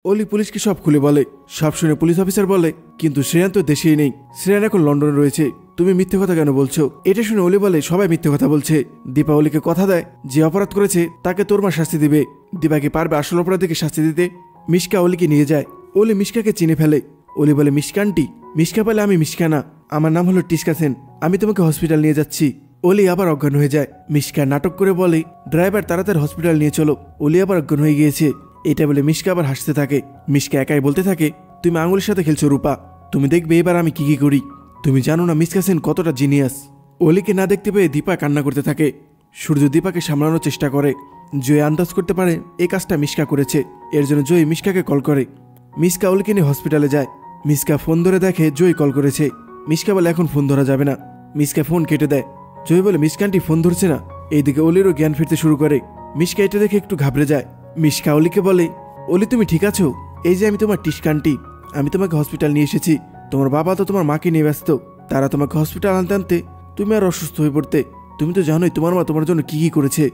অলি পুলিশকে সব খুলে বলে। সব শুনে পুলিশ অফিসার বলে, কিন্তু শ্রেয়ান তো দেশেই নেই, শ্রেয়ান এখন লন্ডনে রয়েছে, তুমি মিথ্যে কথা কেন বলছো? এটা শুনে অলি বলে, সবাই মিথ্যে কথা বলছে। দীপা অলিকে কথা দেয়, যে অপরাধ করেছে তাকে তোর মা শাস্তি দিবে। দীপা কি পারবে আসল অপরাধীকে শাস্তি দিতে? মিশকা অলিকে নিয়ে যায়। অলি মিশকাকে চিনে ফেলে। অলি বলে, মিশকা আন্টি। মিশকা বলে, আমি মিশকা না, আমার নাম হলো টিস্কা সেন, আমি তোমাকে হসপিটাল নিয়ে যাচ্ছি। অলি আবার অজ্ঞান হয়ে যায়। মিশকা নাটক করে বলে, ড্রাইভার তাড়াতাড়ি হসপিটাল নিয়ে চলো। অলি আবার অজ্ঞান হয়ে গিয়েছে। এটা বলে মিশকা আবার হাসতে থাকে। মিশকা একাই বলতে থাকে, তুমি আঙুলের সাথে খেলছো রূপা, তুমি দেখবে এবার আমি কি কি করি। তুমি জানো না মিশকা সেন কতটা জিনিয়াস। অলিকে না দেখতে পেয়ে দীপা কান্না করতে থাকে। সূর্য দীপাকে সামলানোর চেষ্টা করে। জয় আন্দাজ করতে পারে এই কাজটা মিশকা করেছে, এর জন্য জয় মিশকাকে কল করে। মিশকা অলিকে নিয়ে হসপিটালে যায়। মিশকা ফোন ধরে দেখে জয় কল করেছে। মিশকা বলে, এখন ফোন ধরা যাবে না। মিশকা ফোন কেটে দেয়। জয় বলে, মিশকা আন্টি ফোন ধরছে না। এইদিকে অলিরও জ্ঞান ফিরতে শুরু করে। মিশকা এটা দেখে একটু ঘাবড়ে যায়। মিশকা অলিকে বলে, অলি তুমি ঠিক আছো? এই যে আমি তোমার টিস্কা আন্টি, আমি তোমাকে হসপিটাল নিয়ে এসেছি। তোমার বাবা তো তোমার মাকে নিয়ে ব্যস্ত, তারা তোমাকে হসপিটাল আনতে আনতে তুমি আর অসুস্থ হয়ে পড়তে। তুমি তো জানোই তোমার মা তোমার জন্য কি কি করেছে।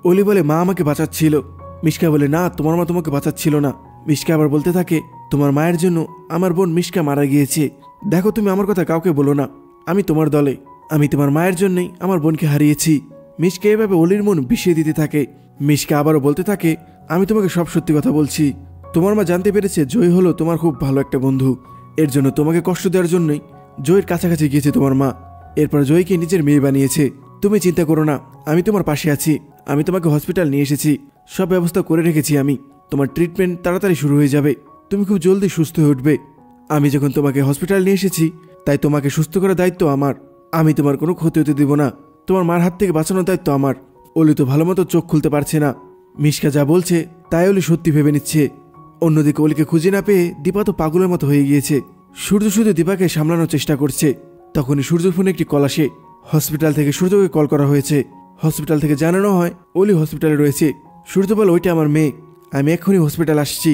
অলি বলে, মা আমাকে বাঁচাচ্ছিল। মিশকা বলে, না, তোমার মা তোমাকে বাঁচাচ্ছিল না। মিশকা আবার বলতে থাকে, তোমার মায়ের জন্য আমার বোন মিশকা মারা গিয়েছে। দেখো তুমি আমার কথা কাউকে বলো না, আমি তোমার দলে, আমি তোমার মায়ের জন্যই আমার বোনকে হারিয়েছি। মিশকা এভাবে অলির মন বিষিয়ে দিতে থাকে। মিশকা আবারও বলতে থাকে, আমি তোমাকে সব সত্যি কথা বলছি। তোমার মা জানতে পেরেছে জয় হলো তোমার খুব ভালো একটা বন্ধু, এর জন্য তোমাকে কষ্ট দেওয়ার জন্যই জয়ের কাছাকাছি গিয়েছে তোমার মা। এরপর জয়কে নিজের মেয়ে বানিয়েছে। তুমি চিন্তা করো না, আমি তোমার পাশে আছি। আমি তোমাকে হসপিটাল নিয়ে এসেছি, সব ব্যবস্থা করে রেখেছি আমি। তোমার ট্রিটমেন্ট তাড়াতাড়ি শুরু হয়ে যাবে, তুমি খুব জলদি সুস্থ হয়ে উঠবে। আমি যখন তোমাকে হসপিটাল নিয়ে এসেছি, তাই তোমাকে সুস্থ করার দায়িত্ব আমার। আমি তোমার কোনো ক্ষতি হতে দেব না, তোমার মার হাত থেকে বাঁচানোর দায়িত্ব আমার। অলি তো ভালো মতো চোখ খুলতে পারছে না। মিশকা যা বলছে তাই অলি সত্যি ভেবে নিচ্ছে। অন্যদিকে অলিকে খুঁজে না পেয়ে দীপা তো পাগলের মতো হয়ে গিয়েছে। সূর্য শুধু দীপাকে সামলানোর চেষ্টা করছে। তখনই সূর্যর ফোনে একটি কল আসে। হসপিটাল থেকে সূর্যকে কল করা হয়েছে। হসপিটাল থেকে জানানো হয় অলি হসপিটালে রয়েছে। সূর্য বলে, ওইটা আমার মেয়ে, আমি এক্ষুনি হসপিটাল আসছি।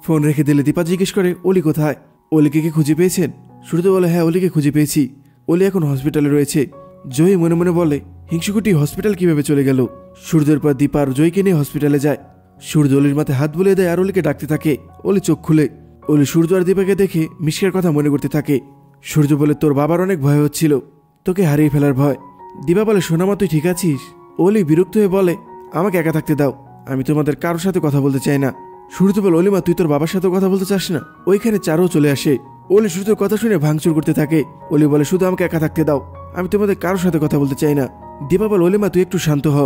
ফোন রেখে দিলে দীপা জিজ্ঞেস করে, অলি কোথায়? অলিকে কি খুঁজে পেয়েছেন? সূর্য বলে, হ্যাঁ, অলিকে খুঁজে পেয়েছি, অলি এখন হসপিটালে রয়েছে। জয়ী মনে মনে বলে, হিংসুকুটি হসপিটাল কিভাবে চলে গেল? সূর্যের পর দীপা আর জয়কে নিয়ে হসপিটালে যায়। সূর্য অলির মাথায় হাত বুলিয়ে দেয় আর অলিকে ডাকতে থাকে। অলি চোখ খুলে। অলি সূর্য আর দীপাকে দেখে মিশকার কথা মনে করতে থাকে। সূর্য বলে, তোর বাবার অনেক ভয় হচ্ছিল, তোকে হারিয়ে ফেলার ভয়। দীপা বলে, সোনামা তুই ঠিক আছিস? অলি বিরক্ত হয়ে বলে, আমাকে একা থাকতে দাও, আমি তোমাদের কারোর সাথে কথা বলতে চাই না। সূর্য বলে, অলিমা তুই তোর বাবার সাথে কথা বলতে চাস না? ওইখানে চারও চলে আসে। অলি সূর্যের কথা শুনে ভাঙচুর করতে থাকে। অলি বলে, শুধু আমাকে একা থাকতে দাও, আমি তোমাদের কারোর সাথে কথা বলতে চাই না। দীপা বলে, অলিমা তুই একটু শান্ত হ।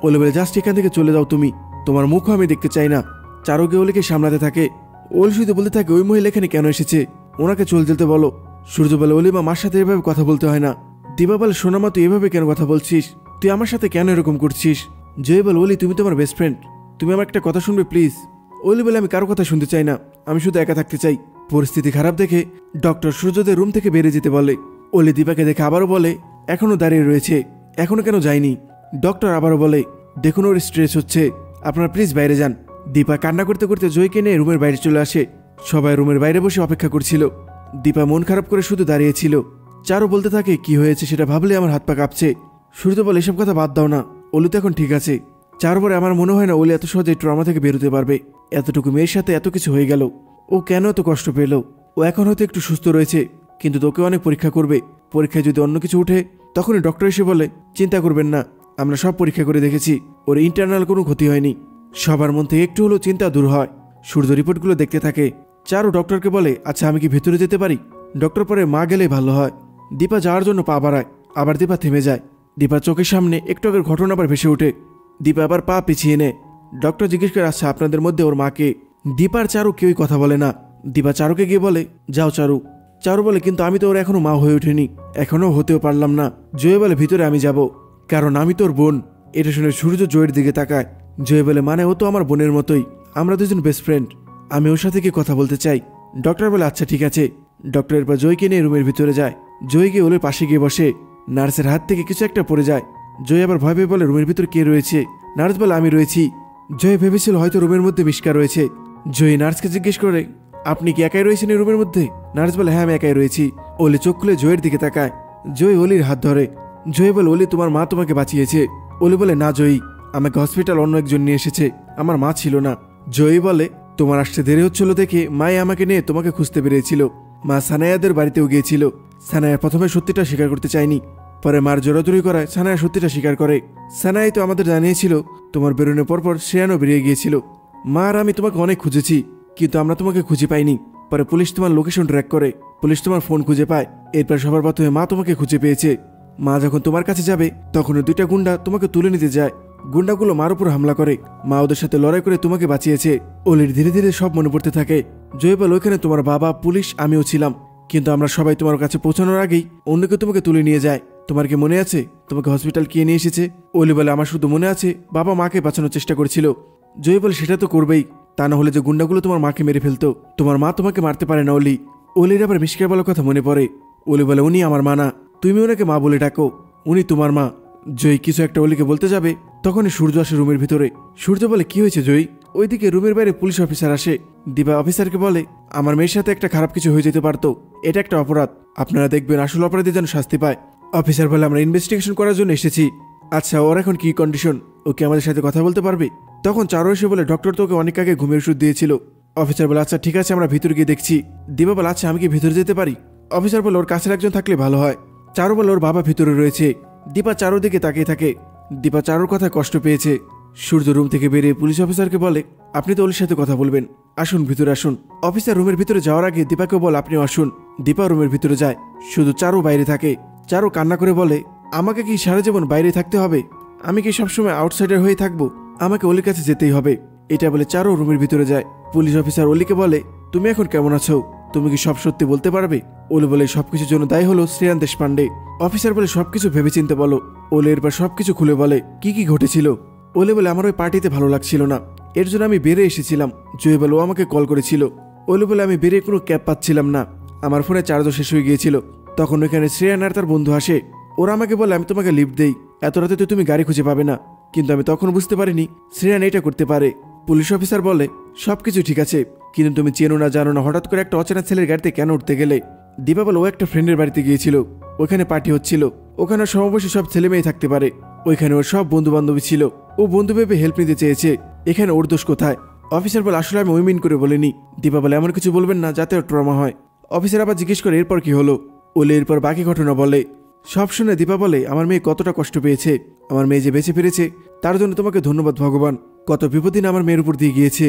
অলি বলে, জাস্ট এখান থেকে চলে যাও তুমি, তোমার মুখও আমি দেখতে চাই না। চারুকে অলিকে সামলাতে থাকে। অলি শুধু বলতে থাকে, ওই মহিলা এখানে কেন এসেছে, ওনাকে চলে যেতে বলো। সূর্য বলে, অলিমা মার সাথে এভাবে কথা বলতে হয় না। দীপা বলে, সোনামা তুই এভাবে কেন কথা বলছিস, তুই আমার সাথে কেন এরকম করছিস? জয় বলে, অলি তুমি তোমার বেস্ট ফ্রেন্ড, তুমি আমার একটা কথা শুনবে প্লিজ? অলি বলে, আমি কারো কথা শুনতে চাই না, আমি শুধু একা থাকতে চাই। পরিস্থিতি খারাপ দেখে ডক্টর সূর্যদের রুম থেকে বেরিয়ে যেতে বলে। অলি দীপাকে দেখে আবারও বলে, এখনো দাঁড়িয়ে রয়েছে, এখনো কেন যায়নি? ডক্টর আবারও বলে, দেখুন ওর স্ট্রেস হচ্ছে, আপনারা প্লিজ বাইরে যান। দীপা কান্না করতে করতে জয়কে নিয়ে রুমের বাইরে চলে আসে। সবাই রুমের বাইরে বসে অপেক্ষা করছিল। দীপা মন খারাপ করে শুধু দাঁড়িয়েছিল। চারু বলতে থাকে, কি হয়েছে সেটা ভাবলে আমার হাত পা কাঁপছে। সূর্য বলে, এসব কথা বাদ দাও না, অলি তো এখন ঠিক আছে। চার পরে আমার মনে হয় না অলি এত সহজে ট্রমা থেকে বেরোতে পারবে। এতটুকু মেয়ের সাথে এত কিছু হয়ে গেল, ও কেন এত কষ্ট পেল? ও এখন হয়তো একটু সুস্থ রয়েছে, কিন্তু তোকে অনেক পরীক্ষা করবে। পরীক্ষায় যদি অন্য কিছু উঠে, তখনই ডক্টর এসে বলে, চিন্তা করবেন না, আমরা সব পরীক্ষা করে দেখেছি, ওর ইন্টারনাল কোনো ক্ষতি হয়নি। সবার মন থেকে একটু হলেও চিন্তা দূর হয়। সূর্য রিপোর্টগুলো দেখতে থাকে। চারু ডক্টরকে বলে, আচ্ছা আমি কি ভেতরে যেতে পারি? ডক্টর পরে মা গেলে ভালো হয়। দীপা যাওয়ার জন্য পা বাড়ায়, আবার দীপা থেমে যায়। দীপা চোখের সামনে একটু আগের ঘটনা আবার ভেসে ওঠে। দীপা আবার পা পিছিয়ে নেয়। ডক্টর জিজ্ঞেস করে, আচ্ছা আপনাদের মধ্যে ওর মাকে? দীপার চারু কেউই কথা বলে না। দীপা চারুকে গিয়ে বলে, যাও চারু। চারু বলে, কিন্তু আমি তো ওর এখনো মা হয়ে ওঠেনি, এখনো হতেও পারলাম না। জয় বলে, ভিতরে আমি যাব, কারণ আমি তোর বোন। এটা শুনে সূর্য জয়ের দিকে তাকায়। জয় বলে, মানে ও তো আমার বোনের মতোই, আমরা দুজন বেস্ট ফ্রেন্ড, আমি ওর সাথে কি কথা বলতে চাই। ডক্টর বলে, আচ্ছা ঠিক আছে। ডক্টরের পর জয়কে নিয়ে রুমের ভিতরে যায়। জয় গিয়ে ওলের পাশে গিয়ে বসে। নার্সের হাত থেকে কিছু একটা পড়ে যায়। জয় আবার ভয় পেয়ে বলে, রুমের ভিতরে কে রয়েছে? নার্স বলে, আমি রয়েছি। জয় ভেবেছিল হয়তো রুমের মধ্যে মিশকা রয়েছে। জয় নার্সকে জিজ্ঞেস করে, আপনি কি একাই রয়েছেন এই রুমের মধ্যে? নার্স বলে, হ্যাঁ আমি একাই রয়েছি। অলি চোখ খুলে জয়ের দিকে তাকায়। জয় অলির হাত ধরে। জয় বলে, অলি তোমার মা তোমাকে বাঁচিয়েছে। অলি বলে, না জয়ী, আমাকে হসপিটাল অন্য একজন নিয়ে এসেছে, আমার মা ছিল না। জয়ী বলে, তোমার আসতে দেরি হচ্ছিল দেখে মাই আমাকে নিয়ে তোমাকে খুঁজতে বেরিয়েছিল। মা সানায়াদের বাড়িতেও গিয়েছিল। সানায়া প্রথমে সত্যিটা স্বীকার করতে চায়নি, পরে মার জোরাজুরি করায় সানায়া সত্যিটা স্বীকার করে। সানায়াই তো আমাদের জানিয়েছিল তোমার বেরোনোর পরপর শ্রেয়ানও বেরিয়ে গিয়েছিল। মা আর আমি তোমাকে অনেক খুঁজেছি, কিন্তু আমরা তোমাকে খুঁজে পাইনি। পরে পুলিশ তোমার লোকেশন ট্র্যাক করে, পুলিশ তোমার ফোন খুঁজে পায়। এরপর সবার প্রথমে মা তোমাকে খুঁজে পেয়েছে। মা যখন তোমার কাছে যাবে তখন দুইটা গুন্ডা তোমাকে তুলে নিতে যায়। গুন্ডাগুলো মার উপর হামলা করে। মা ওদের সাথে লড়াই করে তোমাকে বাঁচিয়েছে। অলির ধীরে ধীরে সব মনে পড়তে থাকে। জয়পাল ওইখানে তোমার বাবা, পুলিশ, আমিও ছিলাম, কিন্তু আমরা সবাই তোমার কাছে পৌঁছানোর আগেই অন্যকে তোমাকে তুলে নিয়ে যায়। তোমার কি মনে আছে তোমাকে হসপিটাল কে নিয়ে এসেছে? অলি বলে, আমার শুধু মনে আছে বাবা মাকে বাঁচানোর চেষ্টা করেছিল। জয়পাল, সেটা তো করবেই, তা না হলে যে গুন্ডাগুলো তোমার মাকে মেরে ফেলতো। তোমার মা তোমাকে মারতে পারে না অলি। অলির আবার মিশকে বলার কথা মনে পড়ে। অলি বলে, উনি আমার মা না, তুমি ওনাকে মা বলে ডাকো, উনি তোমার মা। জয় কিছু একটা অলিকে বলতে যাবে, তখনই সূর্য আসে রুমের ভিতরে। সূর্য বলে, কি হয়েছে জয়? ওইদিকে রুমের বাইরে পুলিশ অফিসার আসে। দিবা অফিসারকে বলে, আমার মেয়ের সাথে একটা খারাপ কিছু হয়ে যেতে পারতো, এটা একটা অপরাধ, আপনারা দেখবেন আসল অপরাধী যেন শাস্তি পায়। অফিসার বলে, আমরা ইনভেস্টিগেশন করার জন্য এসেছি। আচ্ছা, ওর এখন কি কন্ডিশন? ওকে আমাদের সাথে কথা বলতে পারবে? তখন চারু এসে বলে, ডক্টর তোকে অনেক আগে ঘুমের ওষুধ দিয়েছিল। অফিসার বলে, আচ্ছা ঠিক আছে, আমরা ভিতরে গিয়ে দেখছি। দিবা বলে, আচ্ছা আমি কি ভিতরে যেতে পারি? অফিসার বলে, ওর কাছের একজন থাকলে ভালো হয়। চারু বলে, ওর বাবা ভিতরে রয়েছে। দীপা চারুর দিকে তাকিয়ে থাকে। দীপা চারুর কথায় কষ্ট পেয়েছে। সূর্য রুম থেকে বেরিয়ে পুলিশ অফিসারকে বলে, আপনি তো অলির সাথে কথা বলবেন, আসুন ভিতরে আসুন। অফিসার রুমের ভিতরে যাওয়ার আগে দীপাকে বলে, আপনিও আসুন। দীপা রুমের ভিতরে যায়, শুধু চারু বাইরে থাকে। চারু কান্না করে বলে, আমাকে কি সারা জীবন বাইরে থাকতে হবে? আমি কি সবসময় আউটসাইডার হয়ে থাকবো? আমাকে অলির কাছে যেতেই হবে। এটা বলে চারু রুমের ভিতরে যায়। পুলিশ অফিসার অলিকে বলে, তুমি এখন কেমন আছো? তুমি কি সব সত্যি বলতে পারবে? অলি বলে, সবকিছুর জন্য দায়ী হলো শ্রেয়ান দেশপান্ডে। অফিসার বলে, সবকিছু ভেবেচিন্তে বলো। অলি এরপর সবকিছু খুলে বলে কি কি ঘটেছিল। অলি বলে, আমার ওই পার্টিতে ভালো লাগছিল না, এর জন্য আমি বেরিয়ে এসেছিলাম। জয় বলে, ও আমাকে কল করেছিল। অলি বলে, আমি বেরিয়ে কোনো ক্যাব পাচ্ছিলাম না, আমার ফোনে চার্জও শেষ হয়ে গিয়েছিল। তখন ওইখানে শ্রেয়ান আর তার বন্ধু আসে। ওরা আমাকে বলে, আমি তোমাকে লিফট দেই, এত রাতে তো তুমি গাড়ি খুঁজে পাবে না। কিন্তু আমি তখন বুঝতে পারিনি শ্রেয়ান এটা করতে পারে। পুলিশ অফিসার বলে, সবকিছু ঠিক আছে, কিন্তু তুমি চেনো না জানো না হঠাৎ করে একটা অচেনা ছেলের গাড়িতে কেন উঠতে গেলে? দীপা বলে, ও একটা ফ্রেন্ডের বাড়িতে গিয়েছিল, ওখানে পার্টি হচ্ছিল, ওখানে সমাবেশে সব ছেলে মেয়ে থাকতে পারে, ওইখানে ওর সব বন্ধু বান্ধবী ছিল, ও বন্ধু ভেবে হেল্প নিতে চেয়েছে, এখানে ওর দোষ কোথায়? অফিসার বলে, আসলে আমি উইমিন করে বলিনি। দীপা বলে, এমন কিছু বলবেন না যাতে ওর ট্রমা হয়। অফিসার আবার জিজ্ঞেস করে, এরপর কি হলো? ওলে এরপর বাকি ঘটনা বলে। সব শুনে দীপা বলে, আমার মেয়ে কতটা কষ্ট পেয়েছে, আমার মেয়ে যে বেঁচে ফিরেছে তার জন্য তোমাকে ধন্যবাদ ভগবান, কত বিপদিন আমার মেয়ের উপর দিয়ে গিয়েছে।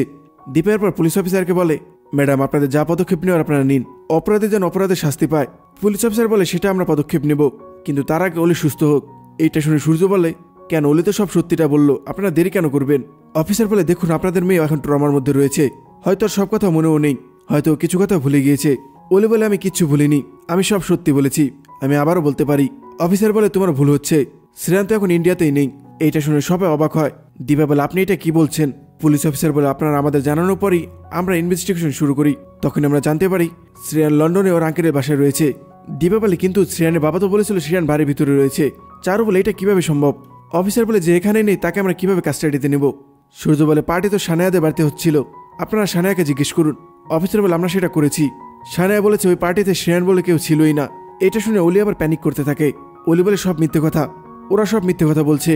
দীপা এরপর পুলিশ অফিসারকে বলে, ম্যাডাম আপনাদের যা পদক্ষেপ নেওয়ার আপনারা নিন, অপরাধী যেন অপরাধের শাস্তি পায়। পুলিশ অফিসার বলে, সেটা আমরা পদক্ষেপ নেব, কিন্তু তার আগে অলি সুস্থ হোক। এইটা শুনে সূর্য বলে, কেন? অলি তো সব সত্যিটা বললো, আপনারা দেরি কেন করবেন? অফিসার বলে, দেখুন আপনাদের মেয়ে এখন ট্রমার মধ্যে রয়েছে, হয়তো আর সব কথা মনেও নেই, হয়তো কিছু কথা ভুলে গিয়েছে। অলি বলে, আমি কিচ্ছু ভুলিনি, আমি সব সত্যি বলেছি, আমি আবারও বলতে পারি। অফিসার বলে, তোমার ভুল হচ্ছে, শ্রেয়ান্ত এখন ইন্ডিয়াতেই নেই। এইটা শুনে সবাই অবাক হয়। দীপা বলে, আপনি এটা কি বলছেন? পুলিশ অফিসার বলে, আপনারা আমাদের জানানোর পরই আমরা ইনভেস্টিগেশন শুরু করি, তখন আমরা জানতে পারি শ্রেয়ান লন্ডনে ওর আঙ্কেলের বাসায় রয়েছে। দীপা বলে, কিন্তু শ্রেয়ানের বাবা তো বলেছিল শ্রেয়ান বাড়ির ভিতরে রয়েছে। চারু বলে, এটা কিভাবে সম্ভব? অফিসার বলে, যে এখানে নেই তাকে আমরা কিভাবে কাস্টাডিতে নেব? সূর্য বলে, পার্টি তো সানায়াদের বাড়িতে হচ্ছিল, আপনারা সানায়াকে জিজ্ঞেস করুন। অফিসার বলে, আমরা সেটা করেছি, সানায়া বলেছে ওই পার্টিতে শ্রেয়ান বলে কেউ ছিলই না। এটা শুনে অলি আবার প্যানিক করতে থাকে। অলি বলে, সব মিথ্যে কথা, ওরা সব মিথ্যে কথা বলছে।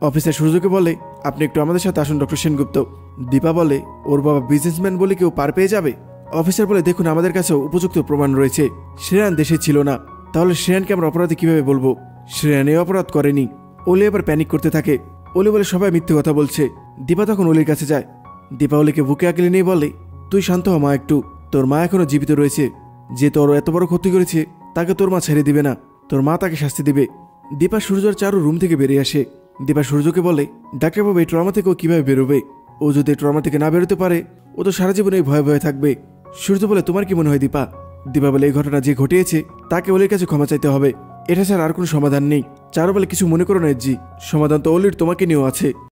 অফিসার সূর্যকে বলে, আপনি একটু আমাদের সাথে আসুন ডক্টর সেনগুপ্ত। দীপা বলে, ওর বাবা বিজনেসম্যান বলে কেউ পার পেয়ে যাবে? অফিসার বলে, দেখুন আমাদের কাছেও উপযুক্ত প্রমাণ রয়েছে, শ্রেয়ান দেশে ছিল না, তাহলে শ্রেয়ানকে আমরা অপরাধী কিভাবে বলবো? শ্রেয়ান এই অপরাধ করেনি। অলি এবার প্যানিক করতে থাকে। অলি বলে, সবাই মিথ্যে কথা বলছে। দীপা তখন অলির কাছে যায়। দীপা অলিকে বুকে আঁকলে নিয়ে বলে, তুই শান্ত হ মা একটু, তোর মা এখনো জীবিত রয়েছে, যে তোর এত বড় ক্ষতি করেছে তাকে তোর মা ছেড়ে দিবে না, তোর মা তাকে শাস্তি দিবে। দীপা সূর্য আর চারু রুম থেকে বেরিয়ে আসে। দীপা সূর্যকে বলে, ডাক্তারবাবু এই ট্রমা থেকে ও কিভাবে বেরোবে? ও যদি ট্রমা থেকে না বেরোতে পারে ও তো সারা জীবন এই ভয়ে ভয়ে থাকবে। সূর্য বলে, তোমার কি মনে হয় দীপা? দীপা বলে, এই ঘটনা যে ঘটিয়েছে তাকে অলির কাছে ক্ষমা চাইতে হবে, এটা ছাড়া আর কোনো সমাধান নেই। চারু বলে, কিছু মনে করো না জি, সমাধান তো অলির তোমাকে নিয়েও আছে।